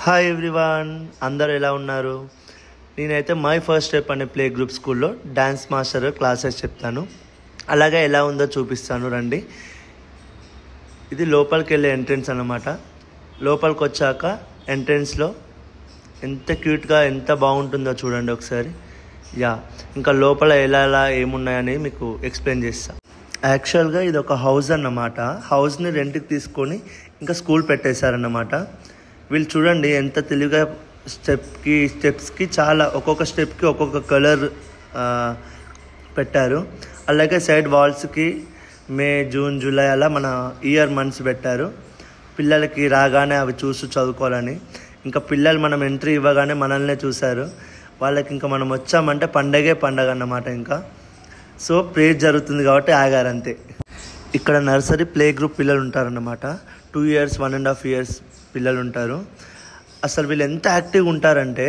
Hi everyone, అందరూ ఎలా ఉన్నారు? నేనైతే మై ఫస్ట్ స్టెప్ అనే ప్లే గ్రూప్ స్కూల్లో డ్యాన్స్ మాస్టర్ క్లాసెస్ చెప్తాను. అలాగే ఎలా ఉందో చూపిస్తాను రండి. ఇది లోపలికి వెళ్ళే ఎంట్రన్స్ అన్నమాట. లోపలికి వచ్చాక ఎంట్రన్స్లో ఎంత క్యూట్గా ఎంత బాగుంటుందో చూడండి ఒకసారి. ఇంకా లోపల ఎలా ఏమున్నాయని మీకు ఎక్స్ప్లెయిన్ చేస్తాను. యాక్చువల్గా ఇది ఒక హౌస్ అన్నమాట. హౌస్ని రెంట్కి తీసుకొని ఇంకా స్కూల్ పెట్టేశారన్నమాట. వీళ్ళు చూడండి ఎంత తెలివిగా స్టెప్స్కి చాలా ఒక్కొక్క స్టెప్కి ఒక్కొక్క కలర్ పెట్టారు. అలాగే సైడ్ వాల్స్కి మే, జూన్, జూలై అలా మన ఇయర్ మంత్స్ పెట్టారు. పిల్లలకి రాగానే అవి చూసి చదువుకోవాలని. ఇంకా పిల్లలు మనం ఎంట్రీ ఇవ్వగానే మనల్నే చూశారు. వాళ్ళకి ఇంకా మనం వచ్చామంటే పండగ అన్నమాట. ఇంకా సో ప్రేయర్ జరుగుతుంది కాబట్టి ఆగారంతే. ఇక్కడ నర్సరీ ప్లే గ్రూప్ పిల్లలు ఉంటారన్నమాట. 2 years 1.5 years పిల్లలు ఉంటారు. అసలు వీళ్ళు ఎంత యాక్టివ్గా ఉంటారంటే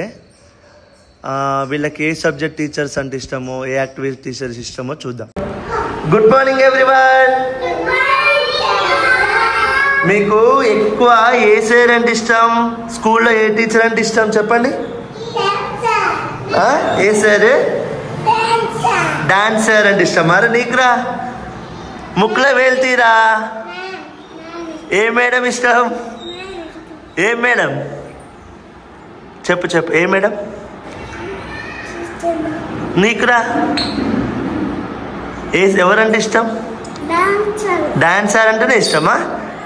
వీళ్ళకి ఏ సబ్జెక్ట్ టీచర్స్ అంటే ఇష్టమో, ఏ యాక్టివిటీ టీచర్స్ ఇష్టమో చూద్దాం. Good morning everyone. మీకు ఎక్కువ ఏ సార్ అంటే ఇష్టం? స్కూల్లో ఏ టీచర్ అంటే ఇష్టం చెప్పండి. ఏ సార్? డాన్స్ సార్ అంటే ఇష్టం. మరి నీకురా ముక్కులో వేల్తీరా ఏ మేడం ఇష్టం? ఏ మేడం చెప్పు ఏ మేడం నీకురా? ఎవరంటే ఇష్టం? డాన్సర్ అంటేనే ఇష్టమా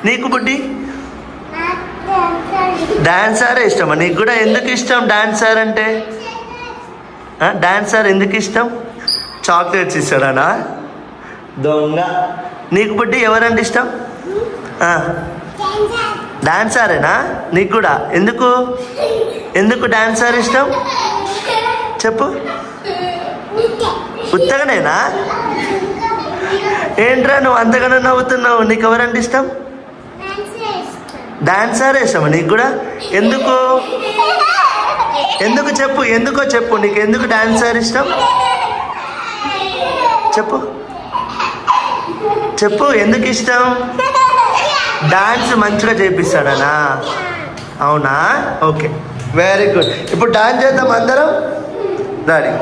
నీకు బుడ్డి? డాన్సరే ఇష్టమా నీకు కూడా? ఎందుకు ఇష్టం డాన్సర్ అంటే? డాన్సర్ ఎందుకు ఇష్టం? చాక్లెట్స్ ఇస్తాడనా దొంగ. నీకు బుడ్డి ఎవరంటే ఇష్టం? డాన్సరేనా నీకు కూడా? ఎందుకు డాన్సర్ ఇష్టం చెప్పు. ఉత్తగానేనా? ఏంట్రా నువ్వు అంతగానో నవ్వుతున్నావు? నీకు ఎవరంటే ఇష్టం? డాన్సర్ ఇష్టమా నీకు కూడా? ఎందుకు చెప్పు. ఎందుకో చెప్పు. నీకు ఎందుకు డాన్సర్ ఇష్టం చెప్పు ఎందుకు ఇష్టం? డాన్స్ మంచిగా చేపిస్తాడనా? అవునా? Okay, very good. ఇప్పుడు డాన్స్ చేద్దాం అందరం. రెడీ?